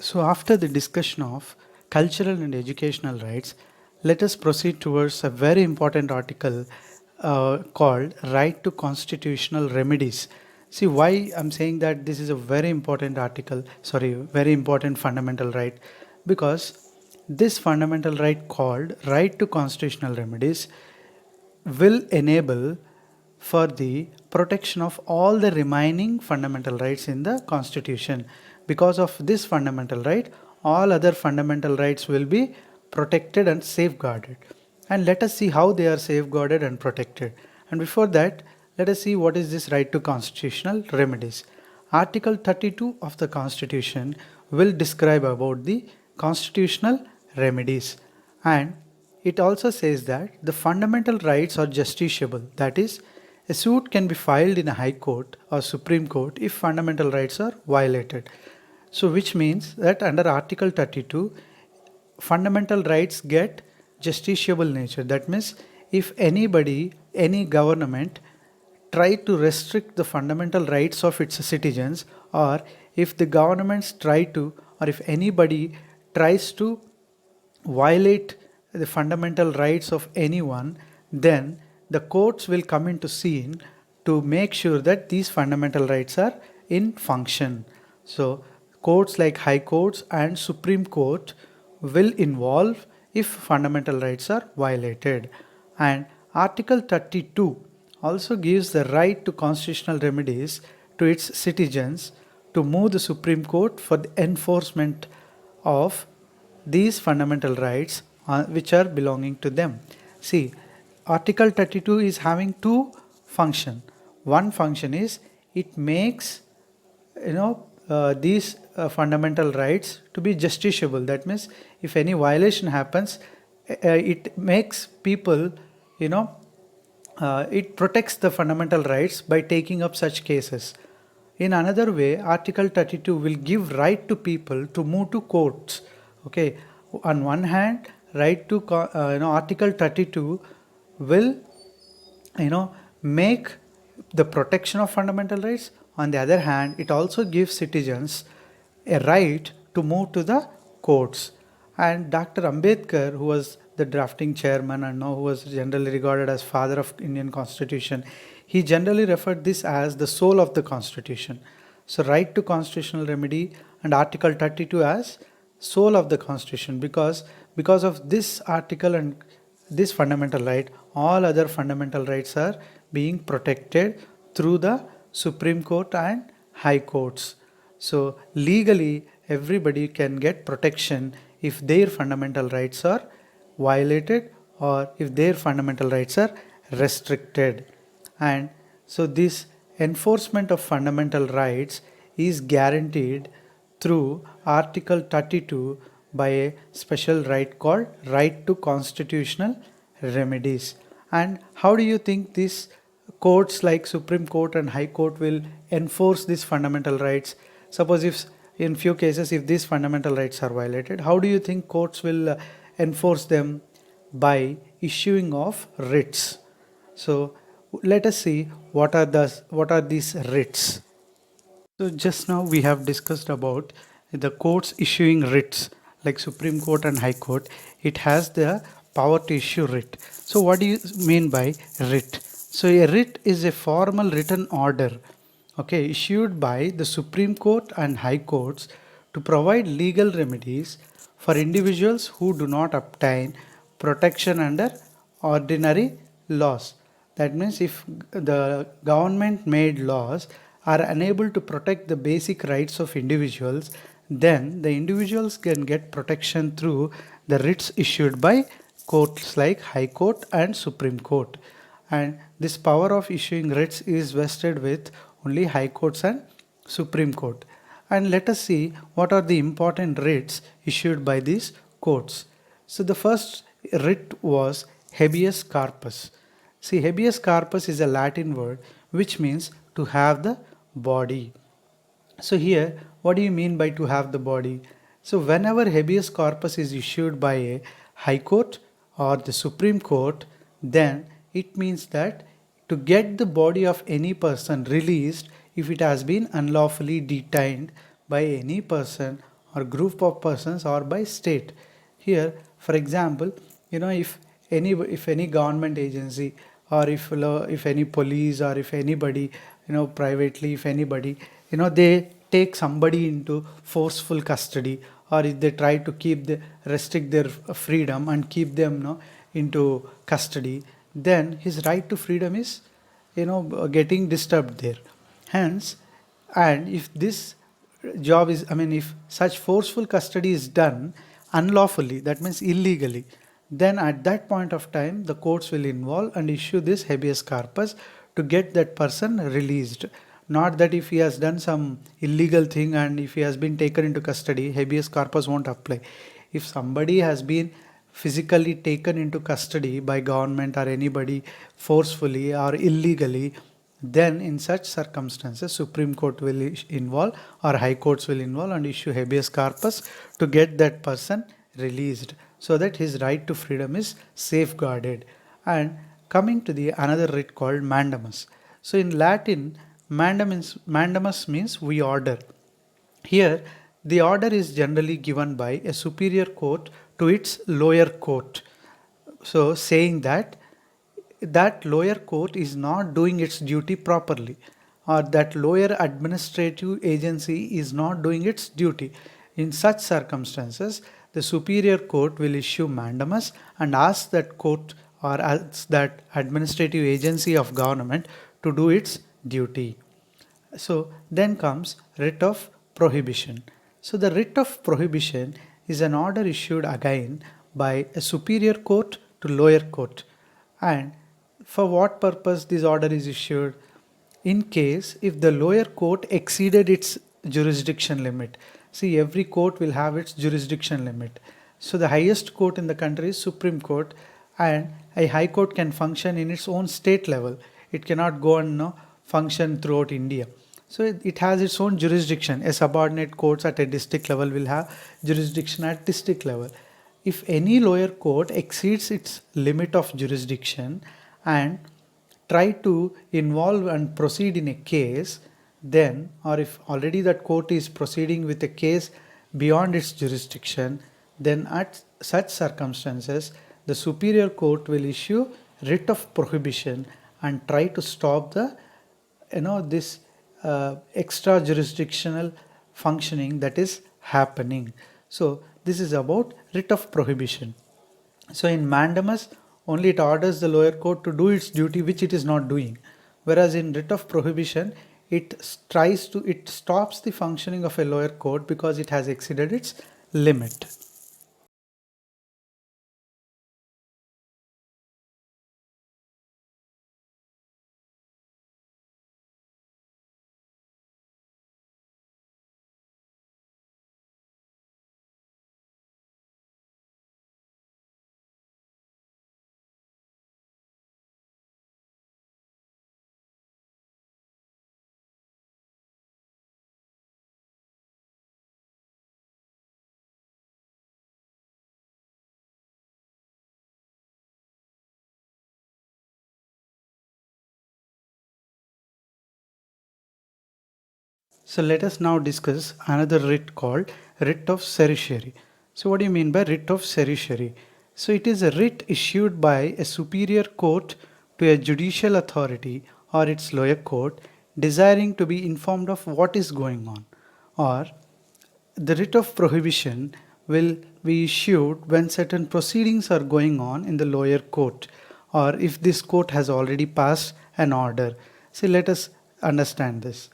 So, after the discussion of cultural and educational rights, let us proceed towards a very important article called Right to Constitutional Remedies. See, why I'm saying that this is a very important article, sorry, very important fundamental right, because this fundamental right called Right to Constitutional Remedies will enable for the protection of all the remaining fundamental rights in the constitution. Because of this fundamental right, all other fundamental rights will be protected and safeguarded. And let us see how they are safeguarded and protected. And before that, let us see what is this right to constitutional remedies. Article 32 of the constitution will describe about the constitutional remedies, and it also says that the fundamental rights are justiciable. That is, a suit can be filed in a high court or Supreme Court if fundamental rights are violated. So, which means that under Article 32, fundamental rights get justiciable nature. That means if anybody, any government try to restrict the fundamental rights of its citizens, or if the governments try to, or if anybody tries to violate the fundamental rights of anyone, then the courts will come into scene to make sure that these fundamental rights are in function. So, courts like High Courts and Supreme Court will involve if fundamental rights are violated. And Article 32 also gives the right to constitutional remedies to its citizens to move the Supreme Court for the enforcement of these fundamental rights which are belonging to them. See, Article 32 is having two function. One function is it makes these fundamental rights to be justiciable. That means if any violation happens, it makes people, it protects the fundamental rights by taking up such cases. In another way, Article 32 will give right to people to move to courts. Okay, on one hand, right to Article 32 will make the protection of fundamental rights. On the other hand, it also gives citizens a right to move to the courts. And Dr. Ambedkar, who was the drafting chairman and now who was generally regarded as father of Indian Constitution, he generally referred this as the soul of the Constitution. So, right to constitutional remedy and Article 32 as soul of the Constitution, because of this article and this fundamental right, all other fundamental rights are being protected through the Supreme Court and High Courts. So legally everybody can get protection if their fundamental rights are violated or if their fundamental rights are restricted. And so this enforcement of fundamental rights is guaranteed through Article 32 by a special right called right to constitutional remedies. And how do you think these courts like Supreme Court and High Court will enforce these fundamental rights? Suppose if in few cases if these fundamental rights are violated, how do you think courts will enforce them? By issuing of writs. So let us see what are these writs. So just now we have discussed about the courts issuing writs like Supreme Court and High Court. It has the power to issue writ. So what do you mean by writ? So a writ is a formal written order, issued by the Supreme Court and High Courts to provide legal remedies for individuals who do not obtain protection under ordinary laws. That means if the government made laws are unable to protect the basic rights of individuals, then the individuals can get protection through the writs issued by courts like High Court and Supreme Court. And this power of issuing writs is vested with only High Courts and Supreme Court. And let us see what are the important writs issued by these courts. So the first writ was habeas corpus. See, habeas corpus is a Latin word which means to have the body. So here, what do you mean by to have the body? So whenever habeas corpus is issued by a High Court or the Supreme Court, then it means that to get the body of any person released if it has been unlawfully detained by any person or group of persons or by state. Here, for example, if any government agency, or if any police, or if anybody, privately, if anybody, they take somebody into forceful custody, or if they try to restrict their freedom and keep them into custody, then his right to freedom is getting disturbed there. Hence, and if this job is, if such forceful custody is done unlawfully, that means illegally, then at that point of time the courts will involve and issue this habeas corpus to get that person released. Not that if he has done some illegal thing and if he has been taken into custody, habeas corpus won't apply. If somebody has been physically taken into custody by government or anybody forcefully or illegally, then in such circumstances Supreme Court will involve, or high courts will involve and issue habeas corpus to get that person released, so that his right to freedom is safeguarded. And coming to the another writ called mandamus. So in Latin, mandamus means we order. Here, the order is generally given by a superior court to its lower court. So, saying that lower court is not doing its duty properly, or that lower administrative agency is not doing its duty. In such circumstances, the superior court will issue mandamus and ask that court, or ask that administrative agency of government to do its duty. So then comes writ of prohibition. So the writ of prohibition is an order issued again by a superior court to lower court. And for what purpose this order is issued? In case if the lower court exceeded its jurisdiction limit. See, every court will have its jurisdiction limit. So the highest court in the country is Supreme Court, and a high court can function in its own state level. It cannot go and function throughout India. So it has its own jurisdiction. A subordinate courts at a district level will have jurisdiction at district level. If any lower court exceeds its limit of jurisdiction and try to involve and proceed in a case, then, or if already that court is proceeding with a case beyond its jurisdiction, then at such circumstances the superior court will issue writ of prohibition and try to stop the this extra jurisdictional functioning that is happening. So this is about writ of prohibition. So in mandamus, only it orders the lower court to do its duty which it is not doing, whereas in writ of prohibition it stops the functioning of a lower court because it has exceeded its limit. So let us now discuss another writ called writ of certiorari. So what do you mean by writ of certiorari? So it is a writ issued by a superior court to a judicial authority or its lower court desiring to be informed of what is going on. Or the writ of prohibition will be issued when certain proceedings are going on in the lower court, or if this court has already passed an order. See, let us understand this.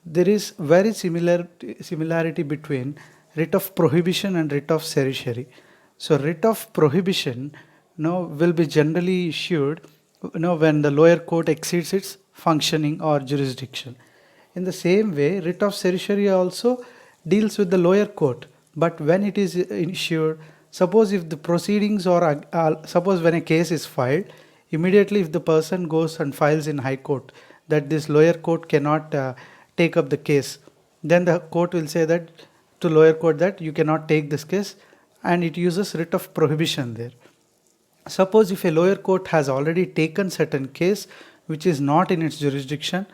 There is very similarity between writ of prohibition and writ of certiorari. So writ of prohibition will be generally issued when the lower court exceeds its functioning or jurisdiction. In the same way, writ of certiorari also deals with the lower court, but when it is issued, suppose if the proceedings or suppose when a case is filed, immediately if the person goes and files in high court that this lower court cannot take up the case, then the court will say that to lower court that you cannot take this case, and it uses writ of prohibition there. Suppose if a lower court has already taken certain case which is not in its jurisdiction,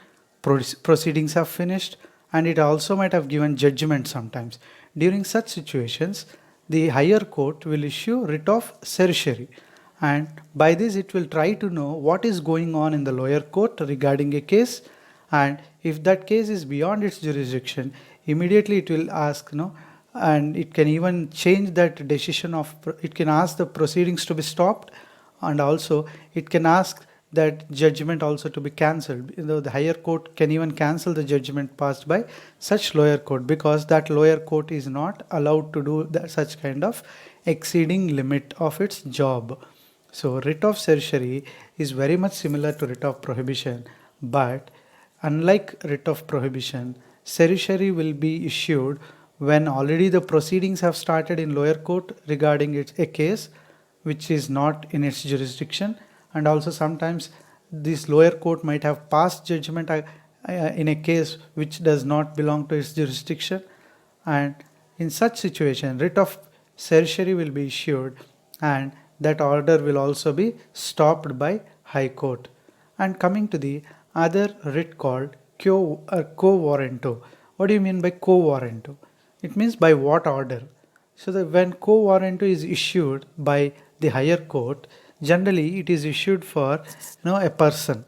proceedings have finished, and it also might have given judgment sometimes. During such situations, the higher court will issue writ of certiorari, and by this it will try to know what is going on in the lower court regarding a case, and if that case is beyond its jurisdiction, immediately it will ask, and it can even change that decision of, it can ask the proceedings to be stopped, and also it can ask that judgment also to be cancelled. The higher court can even cancel the judgment passed by such lower court, because that lower court is not allowed to do such kind of exceeding limit of its job. So writ of certiorari is very much similar to writ of prohibition, but unlike writ of prohibition, certiorari will be issued when already the proceedings have started in lower court regarding a case which is not in its jurisdiction, and also sometimes this lower court might have passed judgment in a case which does not belong to its jurisdiction, and in such situation writ of certiorari will be issued, and that order will also be stopped by High Court. And coming to the other writ called quo warranto. What do you mean by quo warranto? It means by what order. So that when quo warranto is issued by the higher court, generally it is issued for a person.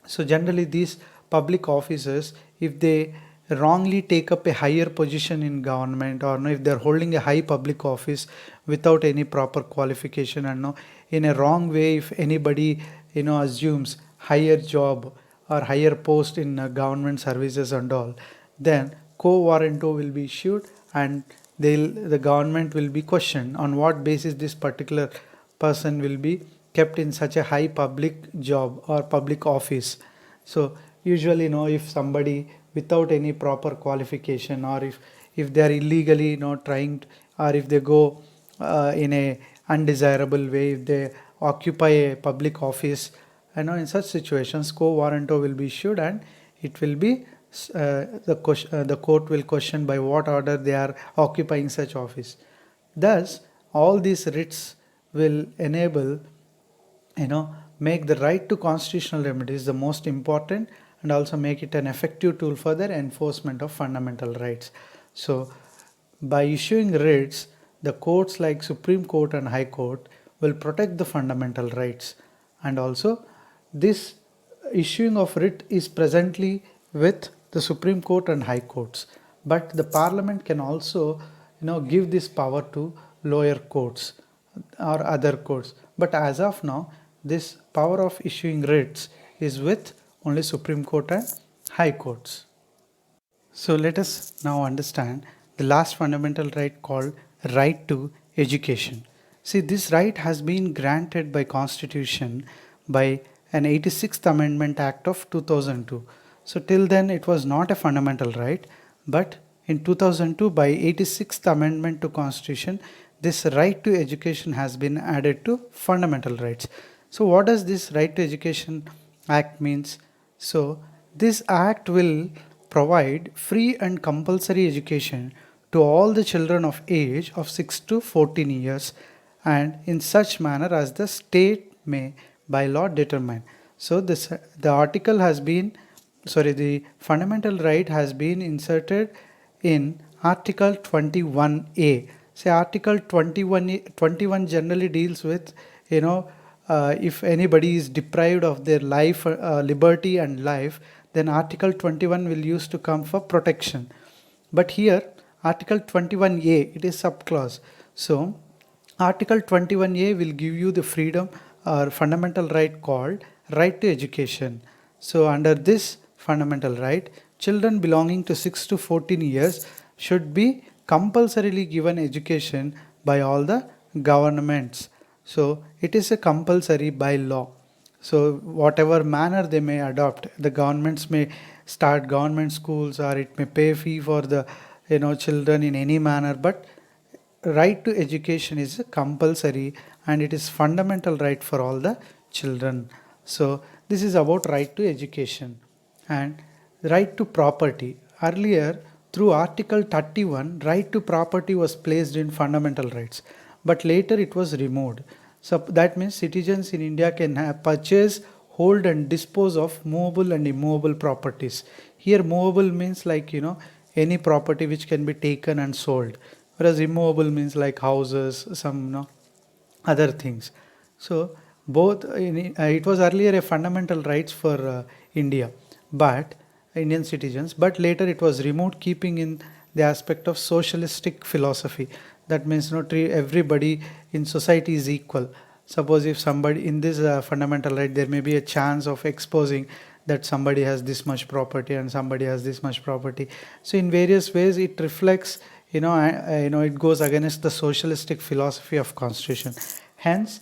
So generally these public officers, if they wrongly take up a higher position in government, or if they're holding a high public office without any proper qualification, and in a wrong way, if anybody assumes higher job or higher post in government services and all, then quo warranto will be issued, and the government will be questioned on what basis this particular person will be kept in such a high public job or public office. So usually if somebody without any proper qualification, or if they are illegally trying to, or if they go in a undesirable way, if they occupy a public office, in such situations quo warranto will be issued, and it will be the court will question by what order they are occupying such office. Thus all these writs will enable make the right to constitutional remedies the most important, and also make it an effective tool for the enforcement of fundamental rights. So by issuing writs, the courts like Supreme Court and High Court will protect the fundamental rights, and also this issuing of writ is presently with the Supreme Court and High Courts, but the Parliament can also give this power to lower courts or other courts. But as of now, this power of issuing writs is with only Supreme Court and High Courts. So let us now understand the last fundamental right called right to education. See, this right has been granted by Constitution by an 86th Amendment Act of 2002. So till then it was not a fundamental right, but in 2002 by 86th Amendment to Constitution, this right to education has been added to fundamental rights. So what does this right to education act means? So this act will provide free and compulsory education to all the children of age of 6 to 14 years, and in such manner as the state may by law determine. So the fundamental right has been inserted in Article 21A. Say Article 21 generally deals with if anybody is deprived of their life, liberty and life, then Article 21 will use to come for protection. But here Article 21A, it is subclause. So Article 21A will give you the freedom or fundamental right called right to education. So under this fundamental right, children belonging to 6 to 14 years should be compulsorily given education by all the governments. So it is a compulsory by law. So whatever manner they may adopt, the governments may start government schools, or it may pay fee for the children in any manner, but right to education is compulsory, and it is fundamental right for all the children. So this is about right to education. And right to property. Earlier, through Article 31, right to property was placed in fundamental rights, but later it was removed. So that means citizens in India can purchase, hold and dispose of movable and immovable properties. Here movable means like any property which can be taken and sold, whereas immovable means like houses, some other things. So both it was earlier a fundamental rights for India, but Indian citizens, but later it was removed, keeping in the aspect of socialistic philosophy. That means treat everybody in society is equal. Suppose if somebody in this fundamental right, there may be a chance of exposing that somebody has this much property and somebody has this much property. So in various ways it reflects, it goes against the socialistic philosophy of constitution. Hence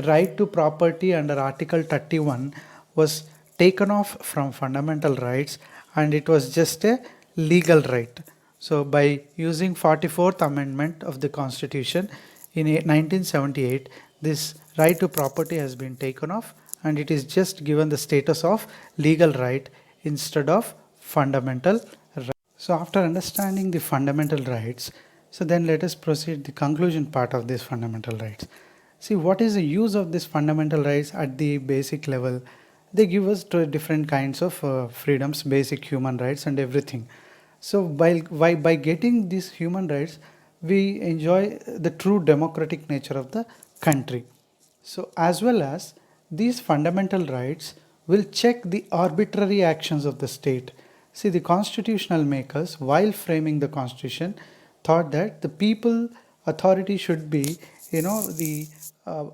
right to property under article 31 was taken off from fundamental rights, and it was just a legal right. So by using 44th amendment of the constitution in 1978, this right to property has been taken off, and it is just given the status of legal right instead of fundamental right. So after understanding the fundamental rights, so then let us proceed the conclusion part of this fundamental rights. See, what is the use of this fundamental rights at the basic level? They give us different kinds of freedoms, basic human rights and everything. So by getting these human rights, we enjoy the true democratic nature of the country. So as well as these fundamental rights will check the arbitrary actions of the state. See, the constitutional makers, while framing the constitution, thought that the people authority should be, the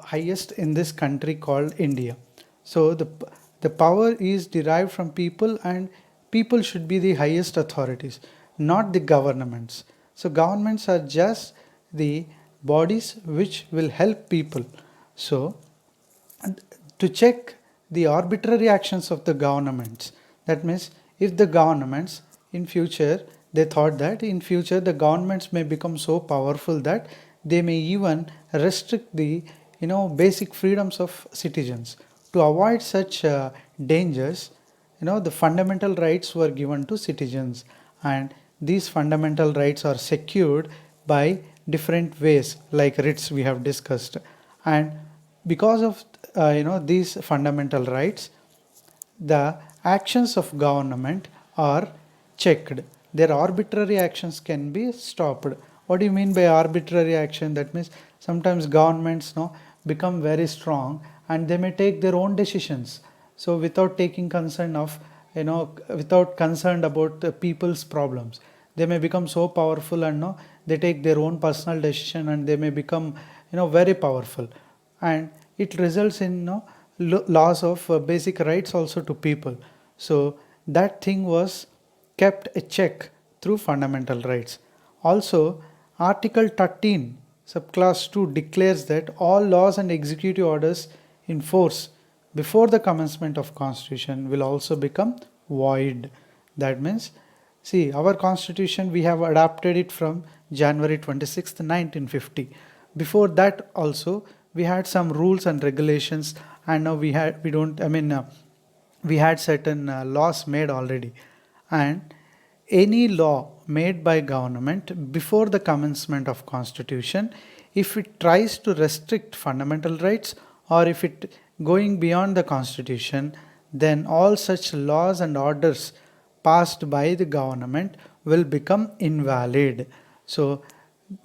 highest in this country called India. So the power is derived from people, and people should be the highest authorities, not the governments. So governments are just the bodies which will help people. So to check the arbitrary actions of the governments, that means if the governments in future, they thought that in future the governments may become so powerful that they may even restrict the basic freedoms of citizens. To avoid such dangers, the fundamental rights were given to citizens, and these fundamental rights are secured by different ways like writs we have discussed. And because of these fundamental rights, the actions of government are checked. Their arbitrary actions can be stopped. What do you mean by arbitrary action? That means sometimes governments become very strong and they may take their own decisions. So without taking concern of, without concerned about the people's problems, they may become so powerful and they take their own personal decision and they may become very powerful, and it results in loss of basic rights also to people. So that thing was kept a check through fundamental rights. Also, Article 13 subclass 2 declares that all laws and executive orders in force before the commencement of constitution will also become void. That means, see, our constitution, we have adapted it from January 26th 1950. Before that also we had some rules and regulations, and now we had certain laws made already. And any law made by government before the commencement of constitution, if it tries to restrict fundamental rights or if it going beyond the constitution, then all such laws and orders passed by the government will become invalid. So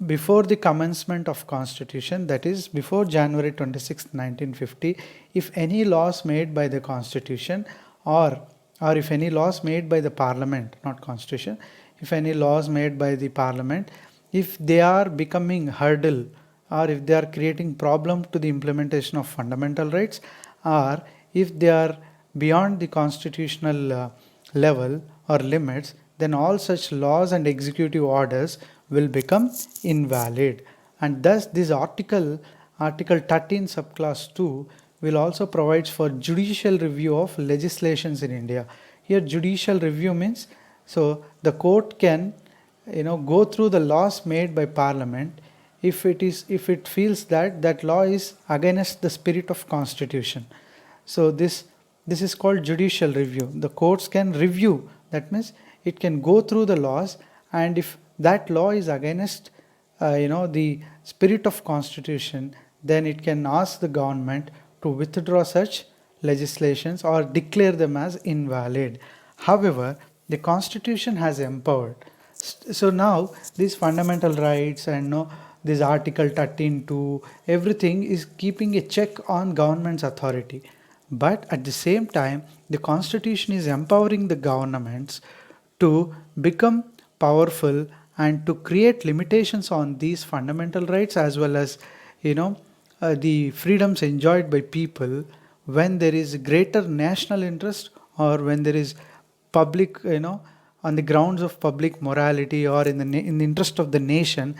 before the commencement of constitution, that is before January 26, 1950, if any laws made by the constitution or if any laws made by the parliament, not constitution, if any laws made by the parliament, if they are becoming hurdle or if they are creating problem to the implementation of fundamental rights, or if they are beyond the constitutional level or limits, then all such laws and executive orders will become invalid. And thus this article 13 subclass 2 will also provides for judicial review of legislations in India. Here judicial review means, so the court can go through the laws made by parliament if it feels that law is against the spirit of constitution. So this is called judicial review. The courts can review, that means it can go through the laws, and if that law is against the spirit of constitution, then it can ask the government to withdraw such legislations or declare them as invalid. However, the constitution has empowered So now these fundamental rights and no this article 13 to everything is keeping a check on government's authority, but at the same time the constitution is empowering the governments to become powerful and to create limitations on these fundamental rights, as well as you know the freedoms enjoyed by people when there is greater national interest, or when there is public, on the grounds of public morality, or in the interest of the nation.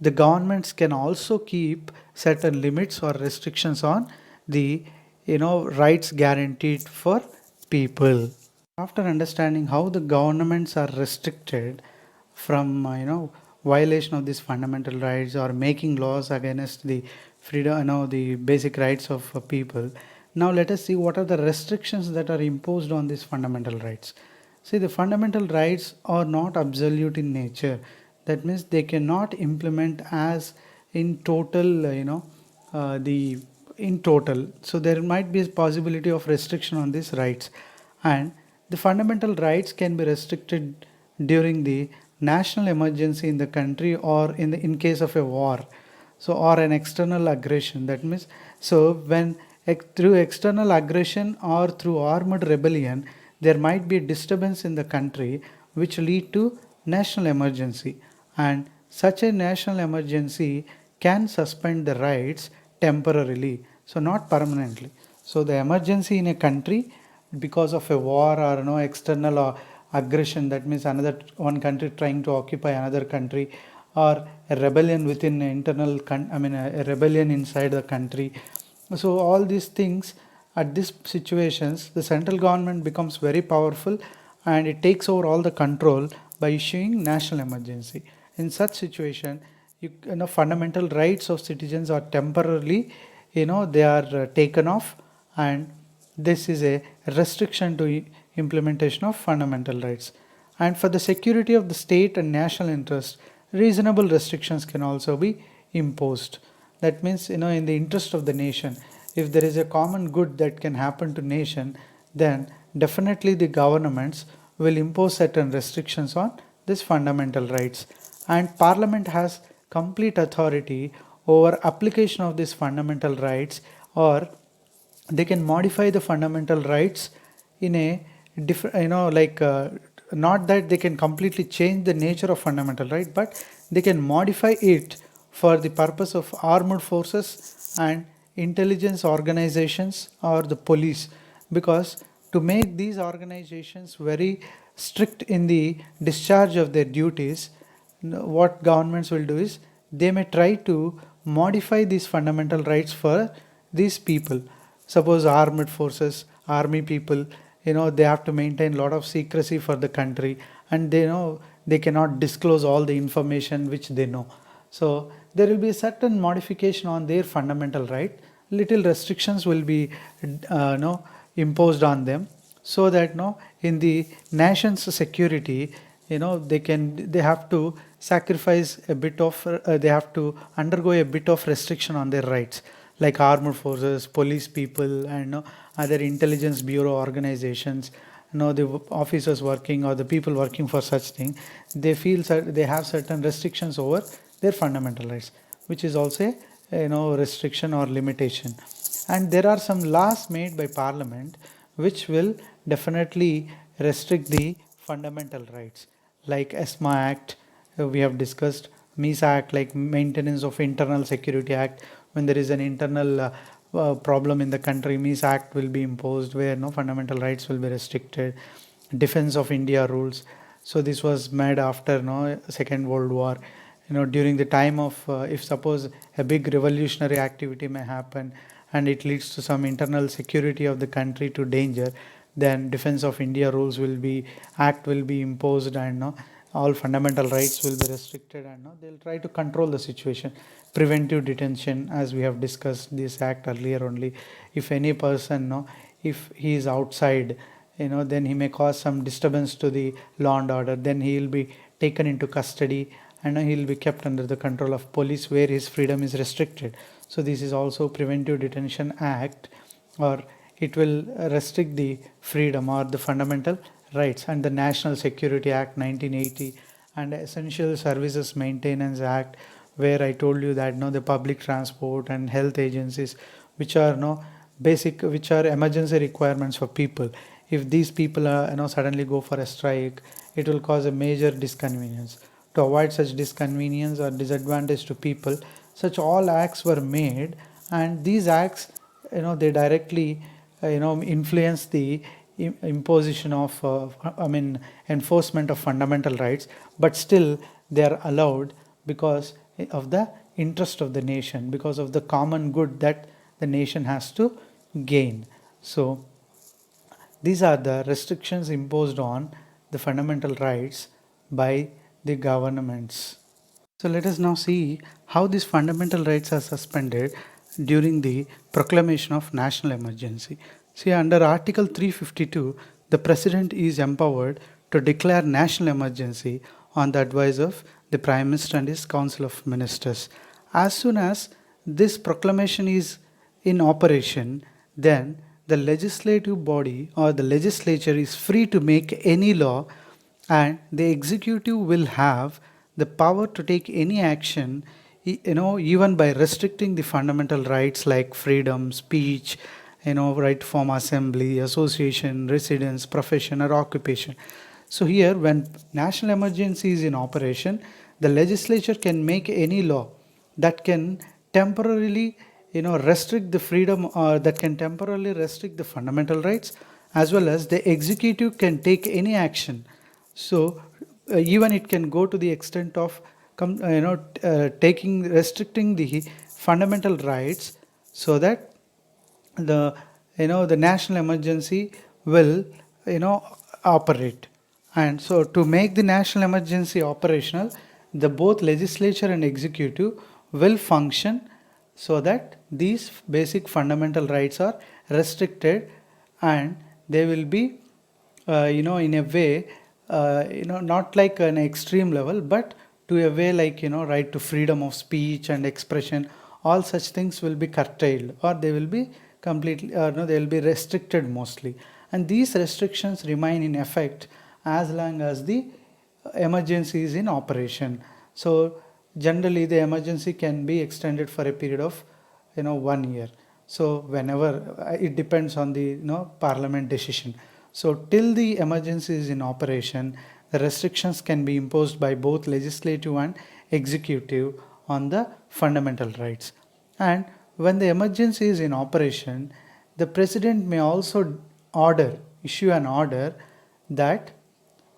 The governments can also keep certain limits or restrictions on the rights guaranteed for people. After understanding how the governments are restricted from violation of these fundamental rights or making laws against the freedom, the basic rights of people, now let us see what are the restrictions that are imposed on these fundamental rights. See, the fundamental rights are not absolute in nature. That means they cannot implement as in total, the in total. So there might be a possibility of restriction on these rights, and the fundamental rights can be restricted during the national emergency in the country, or in case of a war, so or an external aggression. That means, so when through external aggression or through armed rebellion there might be a disturbance in the country which lead to national emergency, and such a national emergency can suspend the rights temporarily, so not permanently. So the emergency in a country because of a war or no external or aggression, that means another one country trying to occupy another country, or a rebellion within internal a rebellion inside the country. So all these things, at these situations the central government becomes very powerful, and it takes over all the control by issuing national emergency. In such situation, fundamental rights of citizens are temporarily, they are taken off, and this is a restriction to implementation of fundamental rights. And for the security of the state and national interest, reasonable restrictions can also be imposed. That means, in the interest of the nation, if there is a common good that can happen to nation, then definitely the governments will impose certain restrictions on these fundamental rights, and parliament has complete authority over application of these fundamental rights, or they can modify the fundamental rights in a different, not that they can completely change the nature of fundamental right, but they can modify it for the purpose of armed forces and intelligence organizations or the police, because to make these organizations very strict in the discharge of their duties, what governments will do is they may try to modify these fundamental rights for these people. Suppose armed forces, army people, they have to maintain a lot of secrecy for the country, and they know they cannot disclose all the information which they know. So there will be a certain modification on their fundamental right. Little restrictions will be imposed on them, so that in the nation's security, they have to sacrifice a bit of they have to undergo a bit of restriction on their rights, like armed forces, police people, and other intelligence bureau organizations, the officers working or the people working for such thing. They feel they have certain restrictions over their fundamental rights, which is also a restriction or limitation. And there are some laws made by parliament which will definitely restrict the fundamental rights, like ESMA Act, we have discussed, MISA Act, like Maintenance of Internal Security Act. When there is an internal problem in the country, MISA Act will be imposed where no fundamental rights will be restricted. Defense of India rules. So this was made after Second World War. During the time of if suppose a big revolutionary activity may happen and it leads to some internal security of the country to danger, then Defense of India rules will be act will be imposed, and all fundamental rights will be restricted, and they'll try to control the situation. Preventive detention, as we have discussed this act earlier only. If any person, if he is outside, then he may cause some disturbance to the law and order, then he will be taken into custody, and he will be kept under the control of police where his freedom is restricted. So this is also Preventive Detention Act, or it will restrict the freedom or the fundamental rights. And the National Security Act 1980, and Essential Services Maintenance Act, where I told you that the public transport and health agencies, which are basic, which are emergency requirements for people. If these people are suddenly go for a strike, it will cause a major disconvenience. To avoid such disconvenience or disadvantage to people, such all acts were made, and these acts, they directly influence the imposition of enforcement of fundamental rights, but still they are allowed because of the interest of the nation, because of the common good that the nation has to gain. So these are the restrictions imposed on the fundamental rights by the governments. So let us now see how these fundamental rights are suspended during the proclamation of national emergency. See, under Article 352, the President is empowered to declare national emergency on the advice of the Prime Minister and his Council of Ministers. As soon as this proclamation is in operation, then the legislative body or the legislature is free to make any law, and the executive will have the power to take any action, even by restricting the fundamental rights like freedom, speech, right to form assembly, association, residence, profession, or occupation. So here, when national emergency is in operation, the legislature can make any law that can temporarily restrict the freedom, or that can temporarily restrict the fundamental rights, as well as the executive can take any action. So even it can go to the extent of restricting the fundamental rights, so that the national emergency will operate. And so to make the national emergency operational, the both legislature and executive will function so that these basic fundamental rights are restricted, and they will be in a way not like an extreme level, but to a way like right to freedom of speech and expression. All such things will be curtailed, or they will be completely no, they will be restricted mostly, and these restrictions remain in effect as long as the emergency is in operation. So generally the emergency can be extended for a period of 1 year. So whenever it depends on the parliament decision. So till the emergency is in operation, the restrictions can be imposed by both legislative and executive on the fundamental rights. And when the emergency is in operation, the president may also issue an order that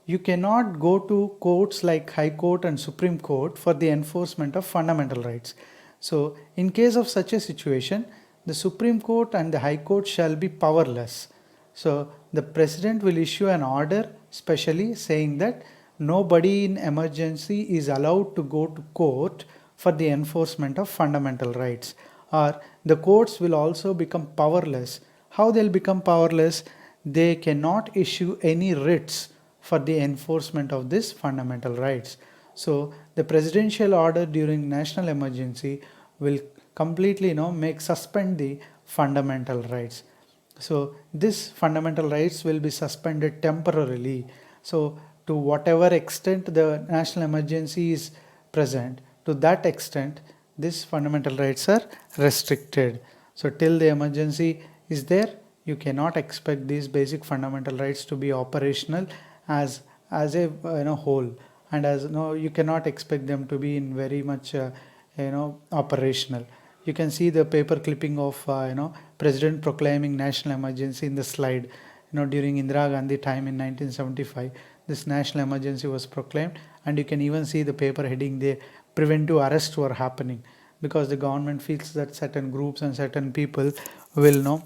you cannot go to courts like High Court and Supreme Court for the enforcement of fundamental rights. So in case of such a situation, the Supreme Court and the High Court shall be powerless. So the president will issue an order specially saying that nobody in emergency is allowed to go to court for the enforcement of fundamental rights, or the courts will also become powerless. How they'll become powerless? They cannot issue any writs for the enforcement of these fundamental rights. So the presidential order during national emergency will completely suspend the fundamental rights. So this fundamental rights will be suspended temporarily. So to whatever extent the national emergency is present, to that extent these fundamental rights are restricted. So till the emergency is there, you cannot expect these basic fundamental rights to be operational as a whole, and as you cannot expect them to be in very much operational. You can see the paper clipping of president proclaiming national emergency in the slide. During Indira Gandhi time in 1975, this national emergency was proclaimed, and you can even see the paper heading there, preventive arrests were happening, because the government feels that certain groups and certain people will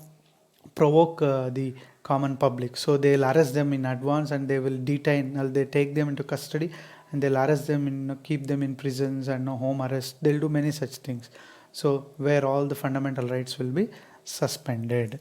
provoke the common public, so they'll arrest them in advance, and they will detain, or they take them into custody, and they'll arrest them and keep them in prisons and home arrest. They'll do many such things, so where all the fundamental rights will be suspended.